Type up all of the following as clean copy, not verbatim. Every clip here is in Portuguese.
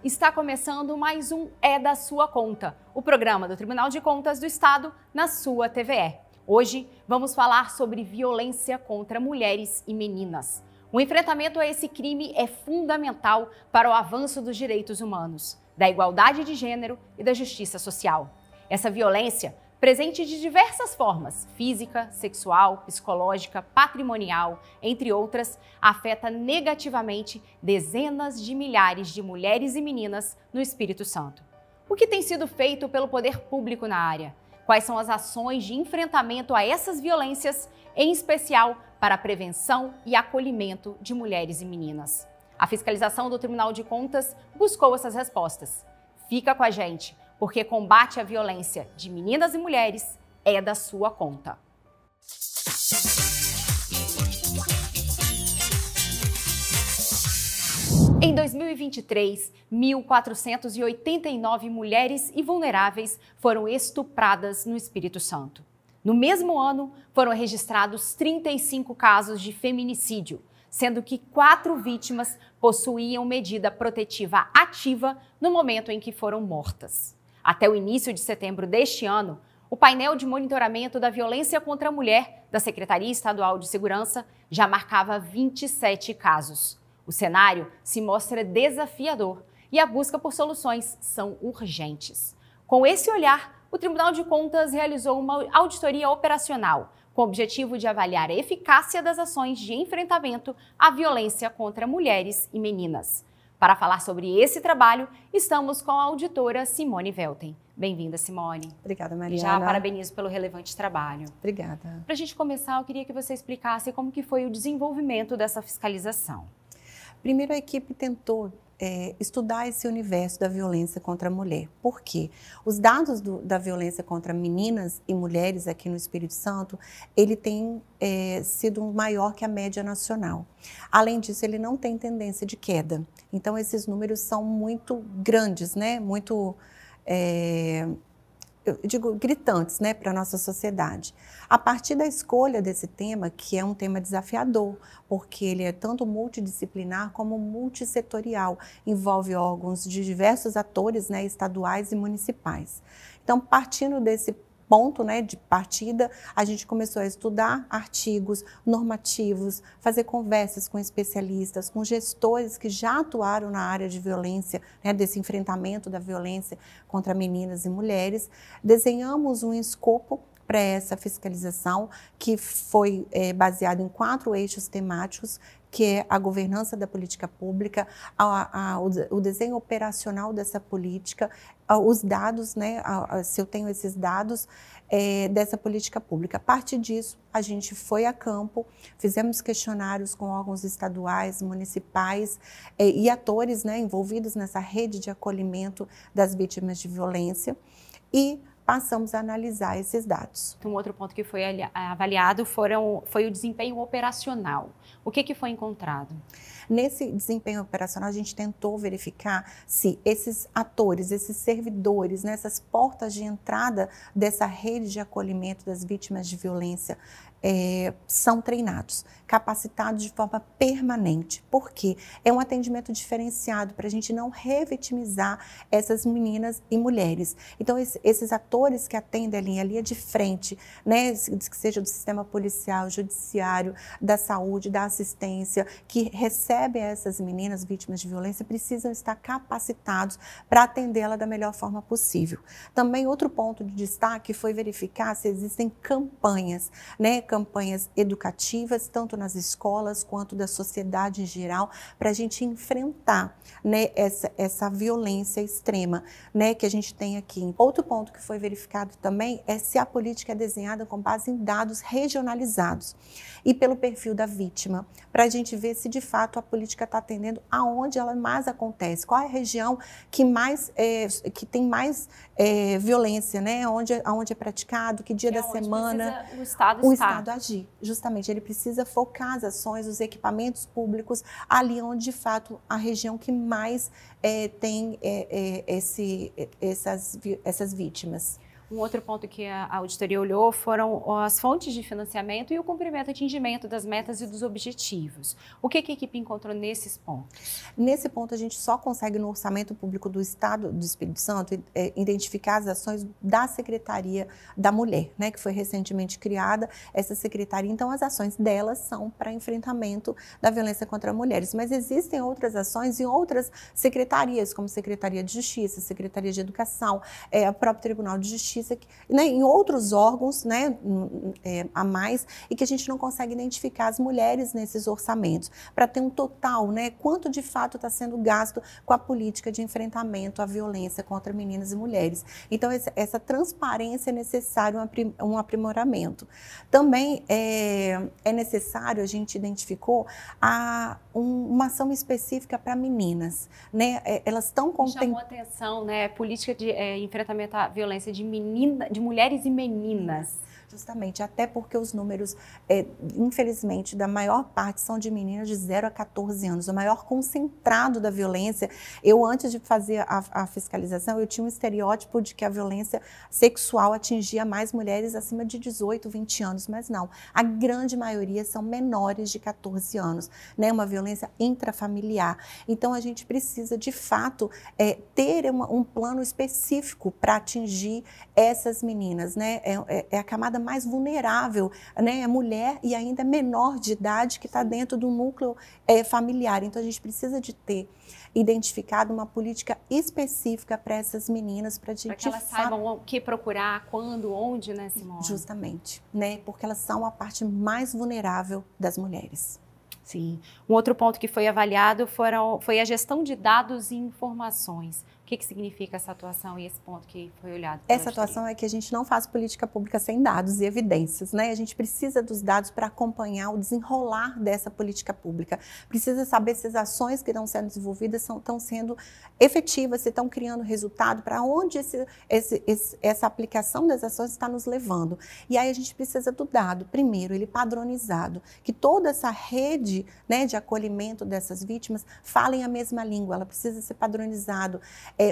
está começando mais um É da Sua Conta, o programa do Tribunal de Contas do Estado na sua TVE. Hoje vamos falar sobre violência contra mulheres e meninas. O enfrentamento a esse crime é fundamental para o avanço dos direitos humanos, da igualdade de gênero e da justiça social. Essa violência, presente de diversas formas, física, sexual, psicológica, patrimonial, entre outras, afeta negativamente dezenas de milhares de mulheres e meninas no Espírito Santo. O que tem sido feito pelo poder público na área? Quais são as ações de enfrentamento a essas violências, em especial para a prevenção e acolhimento de mulheres e meninas? A fiscalização do Tribunal de Contas buscou essas respostas. Fica com a gente, porque combate à violência de meninas e mulheres é da sua conta. Em 2023, 1.489 mulheres e vulneráveis foram estupradas no Espírito Santo. No mesmo ano, foram registrados 35 casos de feminicídio, sendo que 4 vítimas possuíam medida protetiva ativa no momento em que foram mortas. Até o início de setembro deste ano, o painel de monitoramento da violência contra a mulher da Secretaria Estadual de Segurança já marcava 27 casos. O cenário se mostra desafiador e a busca por soluções são urgentes. Com esse olhar, o Tribunal de Contas realizou uma auditoria operacional com o objetivo de avaliar a eficácia das ações de enfrentamento à violência contra mulheres e meninas. Para falar sobre esse trabalho, estamos com a auditora Simone Velten. Bem-vinda, Simone. Obrigada, Mariana. Já parabenizo pelo relevante trabalho. Obrigada. Para a gente começar, eu queria que você explicasse como que foi o desenvolvimento dessa fiscalização. Primeiro, a equipe tentou estudar esse universo da violência contra a mulher. Por quê? Os dados da violência contra meninas e mulheres aqui no Espírito Santo, ele tem sido maior que a média nacional. Além disso, ele não tem tendência de queda. Então, esses números são muito grandes, né? Muito, eu digo, gritantes, né, para a nossa sociedade. A partir da escolha desse tema, que é um tema desafiador, porque ele é tanto multidisciplinar como multissetorial, envolve órgãos de diversos atores, né, estaduais e municipais. Então, partindo desse ponto, né, de partida, a gente começou a estudar artigos normativos, fazer conversas com especialistas, com gestores que já atuaram na área de violência, né, desse enfrentamento da violência contra meninas e mulheres. Desenhamos um escopo para essa fiscalização, que foi baseado em 4 eixos temáticos, que é a governança da política pública, o desenho operacional dessa política, os dados, né, se eu tenho esses dados dessa política pública. A partir disso, a gente foi a campo, fizemos questionários com órgãos estaduais, municipais e atores, né, envolvidos nessa rede de acolhimento das vítimas de violência e passamos a analisar esses dados. Um outro ponto que foi avaliado foi o desempenho operacional. O que foi encontrado? Nesse desempenho operacional, a gente tentou verificar se esses atores, esses servidores, né, essas portas de entrada dessa rede de acolhimento das vítimas de violência são treinados, capacitados de forma permanente. Por quê? É um atendimento diferenciado para a gente não revitimizar essas meninas e mulheres. Então, esses atores que atendem ali, a linha de frente, né, que seja do sistema policial, judiciário, da saúde, da assistência, que recebem essas meninas vítimas de violência, precisam estar capacitados para atendê-la da melhor forma possível. Também outro ponto de destaque foi verificar se existem campanhas, né, campanhas educativas, tanto nas escolas quanto da sociedade em geral, para a gente enfrentar, né, essa violência extrema, né, que a gente tem aqui. Outro ponto que foi verificado também é se a política é desenhada com base em dados regionalizados e pelo perfil da vítima, para a gente ver se de fato a política está atendendo aonde ela mais acontece, qual é a região que tem mais violência, né, onde é praticado, que dia da semana o Estado agir. Justamente, ele precisa focar as ações, os equipamentos públicos ali onde de fato a região que mais tem essas vítimas. Um outro ponto que a auditoria olhou foram as fontes de financiamento e o cumprimento e atingimento das metas e dos objetivos. O que a equipe encontrou nesses pontos? Nesse ponto, a gente só consegue, no orçamento público do Estado do Espírito Santo, identificar as ações da Secretaria da Mulher, né, que foi recentemente criada essa secretaria. Então, as ações delas são para enfrentamento da violência contra mulheres. Mas existem outras ações em outras secretarias, como Secretaria de Justiça, Secretaria de Educação, o próprio Tribunal de Justiça, né, em outros órgãos, né, a mais, e que a gente não consegue identificar as mulheres nesses orçamentos, para ter um total, né, quanto de fato está sendo gasto com a política de enfrentamento à violência contra meninas e mulheres. Então, essa transparência é necessário um aprimoramento. Também é necessário, a gente identificou, uma ação específica para meninas, né? Elas estão Chamou atenção, né? Política de enfrentamento à violência de mulheres e meninas. Justamente, até porque os números, infelizmente, da maior parte são de meninas de 0 a 14 anos. O maior concentrado da violência, antes de fazer a fiscalização, eu tinha um estereótipo de que a violência sexual atingia mais mulheres acima de 18, 20 anos, mas não. A grande maioria são menores de 14 anos, né? Uma violência intrafamiliar. Então, a gente precisa, de fato, ter um plano específico para atingir essas meninas, né? É a camada mais vulnerável, né? É mulher e ainda menor de idade que está dentro do núcleo familiar. Então, a gente precisa de ter identificado uma política específica para essas meninas, para que elas saibam o que procurar, quando, onde, né, Simone? Justamente, né? Porque elas são a parte mais vulnerável das mulheres. Sim. Um outro ponto que foi avaliado foi a gestão de dados e informações. O que significa essa atuação e esse ponto que foi olhado? Essa atuação é que a gente não faz política pública sem dados e evidências, né? A gente precisa dos dados para acompanhar o desenrolar dessa política pública. Precisa saber se as ações que estão sendo desenvolvidas estão sendo efetivas, se estão criando resultado, para onde essa aplicação das ações está nos levando. E aí a gente precisa do dado, primeiro, ele padronizado, que toda essa rede, né, de acolhimento dessas vítimas falem a mesma língua, ela precisa ser padronizado.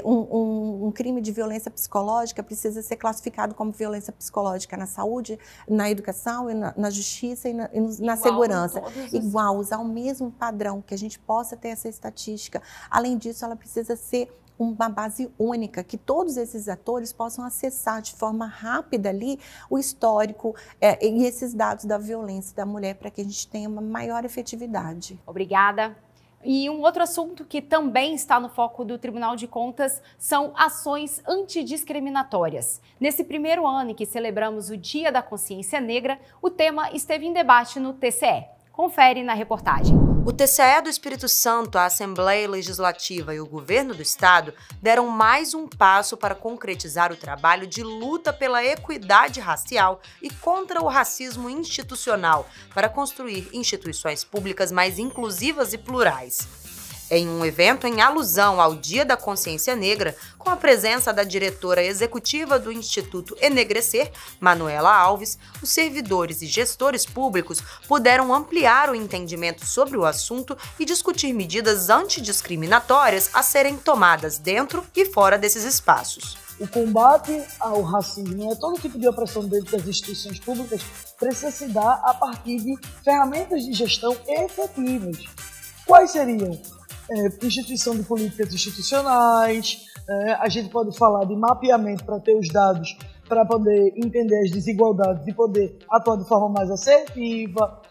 Um crime de violência psicológica precisa ser classificado como violência psicológica na saúde, na educação, e na justiça e na segurança. Igual, usar o mesmo padrão, que a gente possa ter essa estatística. Além disso, ela precisa ser uma base única, que todos esses atores possam acessar de forma rápida ali o histórico e esses dados da violência da mulher, para que a gente tenha uma maior efetividade. Obrigada. E um outro assunto que também está no foco do Tribunal de Contas são ações antidiscriminatórias. Nesse primeiro ano em que celebramos o Dia da Consciência Negra, o tema esteve em debate no TCE. Confere na reportagem. O TCE do Espírito Santo, a Assembleia Legislativa e o Governo do Estado deram mais um passo para concretizar o trabalho de luta pela equidade racial e contra o racismo institucional, para construir instituições públicas mais inclusivas e plurais. Em um evento em alusão ao Dia da Consciência Negra, com a presença da diretora executiva do Instituto Enegrecer, Manuela Alves, os servidores e gestores públicos puderam ampliar o entendimento sobre o assunto e discutir medidas antidiscriminatórias a serem tomadas dentro e fora desses espaços. O combate ao racismo e a todo tipo de opressão dentro das instituições públicas precisa se dar a partir de ferramentas de gestão efetivas. Quais seriam? Instituição de políticas institucionais, a gente pode falar de mapeamento para ter os dados, para poder entender as desigualdades e poder atuar de forma mais assertiva,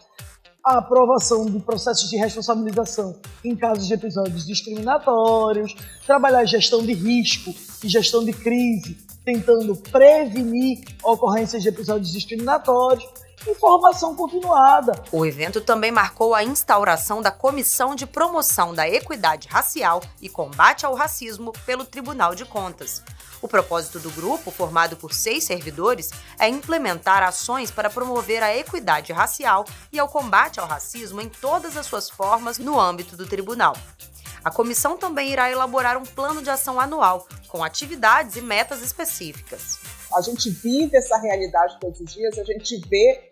a aprovação de processos de responsabilização em casos de episódios discriminatórios, trabalhar a gestão de risco e gestão de crise, tentando prevenir ocorrências de episódios discriminatórios, e formação continuada. O evento também marcou a instauração da Comissão de Promoção da Equidade Racial e Combate ao Racismo pelo Tribunal de Contas. O propósito do grupo, formado por 6 servidores, é implementar ações para promover a equidade racial e ao combate ao racismo em todas as suas formas no âmbito do tribunal. A comissão também irá elaborar um plano de ação anual, com atividades e metas específicas. A gente vive essa realidade todos os dias, a gente vê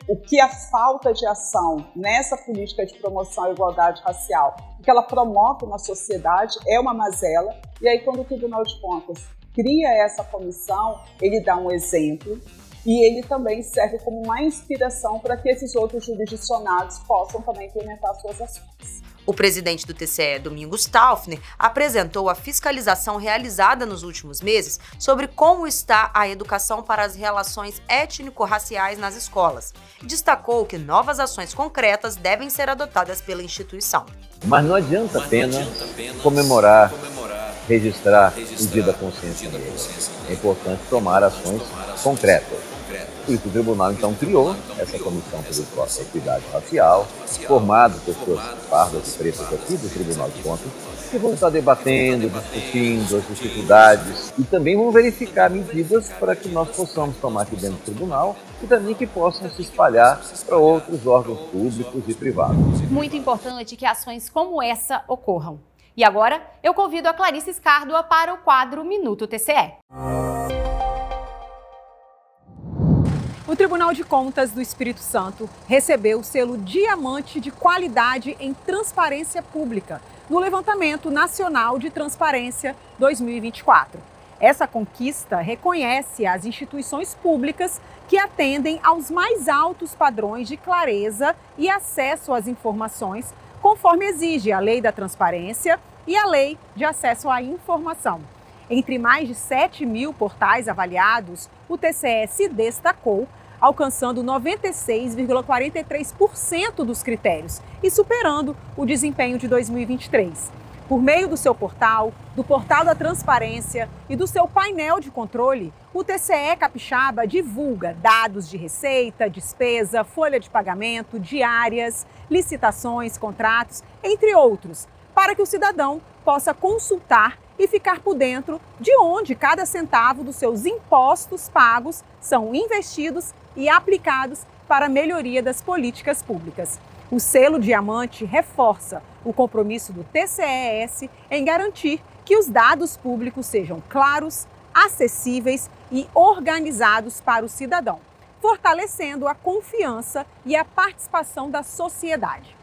o que a falta de ação nessa política de promoção à igualdade racial, o que ela promove na sociedade é uma mazela. E aí, quando o Tribunal de Contas cria essa comissão, ele dá um exemplo e ele também serve como uma inspiração para que esses outros jurisdicionados possam também implementar suas ações. O presidente do TCE, Domingos Taufner, apresentou a fiscalização realizada nos últimos meses sobre como está a educação para as relações étnico-raciais nas escolas e destacou que novas ações concretas devem ser adotadas pela instituição. Mas não adianta apenas comemorar, registrar o Dia da Consciência Negra. É importante tomar ações concretas. Por isso o tribunal então criou essa comissão para a equidade racial, formada por pessoas pardas e pretas aqui do Tribunal de Contas, que vão estar debatendo, discutindo as dificuldades e também vão verificar medidas para que nós possamos tomar aqui dentro do tribunal e também que possam se espalhar para outros órgãos públicos e privados. Muito importante que ações como essa ocorram. E agora eu convido a Clarice Scardua para o quadro Minuto TCE. O Tribunal de Contas do Espírito Santo recebeu o selo Diamante de Qualidade em Transparência Pública no Levantamento Nacional de Transparência 2024. Essa conquista reconhece as instituições públicas que atendem aos mais altos padrões de clareza e acesso às informações, conforme exige a Lei da Transparência e a Lei de Acesso à Informação. Entre mais de 7.000 portais avaliados, o TCE se destacou, alcançando 96,43% dos critérios e superando o desempenho de 2023. Por meio do seu portal, do Portal da Transparência e do seu painel de controle, o TCE Capixaba divulga dados de receita, despesa, folha de pagamento, diárias, licitações, contratos, entre outros, para que o cidadão possa consultar e ficar por dentro de onde cada centavo dos seus impostos pagos são investidos e aplicados para a melhoria das políticas públicas. O selo Diamante reforça o compromisso do TCE-S em garantir que os dados públicos sejam claros, acessíveis e organizados para o cidadão, fortalecendo a confiança e a participação da sociedade.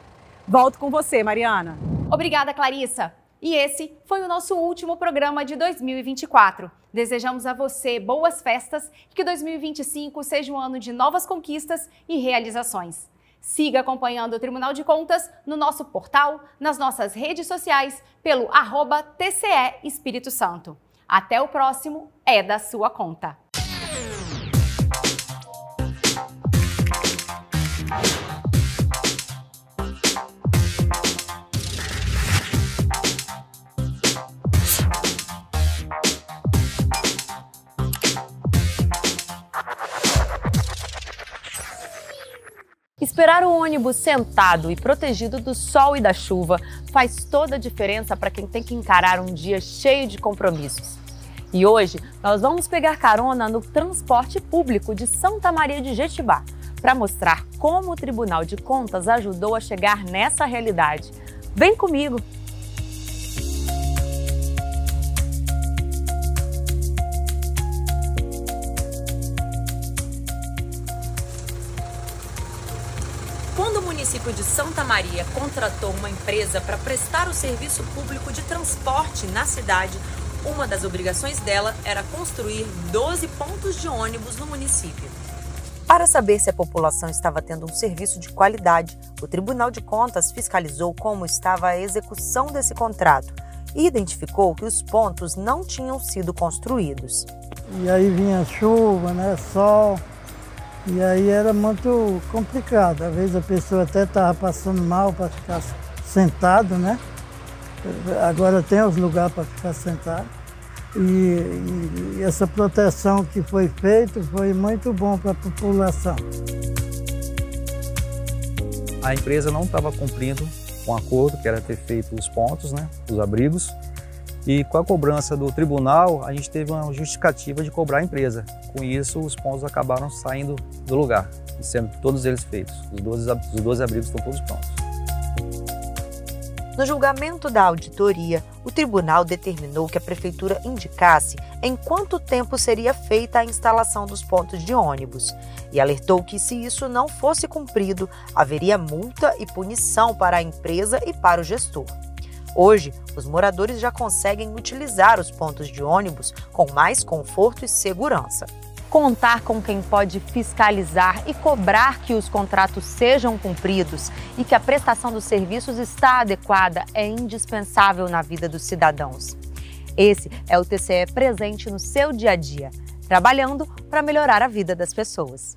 Volto com você, Mariana. Obrigada, Clarissa. E esse foi o nosso último programa de 2024. Desejamos a você boas festas e que 2025 seja um ano de novas conquistas e realizações. Siga acompanhando o Tribunal de Contas no nosso portal, nas nossas redes sociais, pelo @TCE Espírito Santo. Até o próximo É da Sua Conta. Esperar o ônibus sentado e protegido do sol e da chuva faz toda a diferença para quem tem que encarar um dia cheio de compromissos. E hoje nós vamos pegar carona no transporte público de Santa Maria de Jetibá para mostrar como o Tribunal de Contas ajudou a chegar nessa realidade. Vem comigo! Quando o município de Santa Maria contratou uma empresa para prestar o serviço público de transporte na cidade, uma das obrigações dela era construir 12 pontos de ônibus no município. Para saber se a população estava tendo um serviço de qualidade, o Tribunal de Contas fiscalizou como estava a execução desse contrato e identificou que os pontos não tinham sido construídos. E aí vinha chuva, né, sol. E aí era muito complicado, às vezes a pessoa até estava passando mal para ficar sentado, né? Agora tem os lugares para ficar sentado. E essa proteção que foi feita foi muito bom para a população. A empresa não estava cumprindo com o acordo, que era ter feito os pontos, né, os abrigos. E com a cobrança do tribunal, a gente teve uma justificativa de cobrar a empresa. Com isso, os pontos acabaram saindo do lugar, sendo todos eles feitos. Os 12 abrigos estão todos prontos. No julgamento da auditoria, o tribunal determinou que a prefeitura indicasse em quanto tempo seria feita a instalação dos pontos de ônibus e alertou que, se isso não fosse cumprido, haveria multa e punição para a empresa e para o gestor. Hoje, os moradores já conseguem utilizar os pontos de ônibus com mais conforto e segurança. Contar com quem pode fiscalizar e cobrar que os contratos sejam cumpridos e que a prestação dos serviços está adequada é indispensável na vida dos cidadãos. Esse é o TCE presente no seu dia a dia, trabalhando para melhorar a vida das pessoas.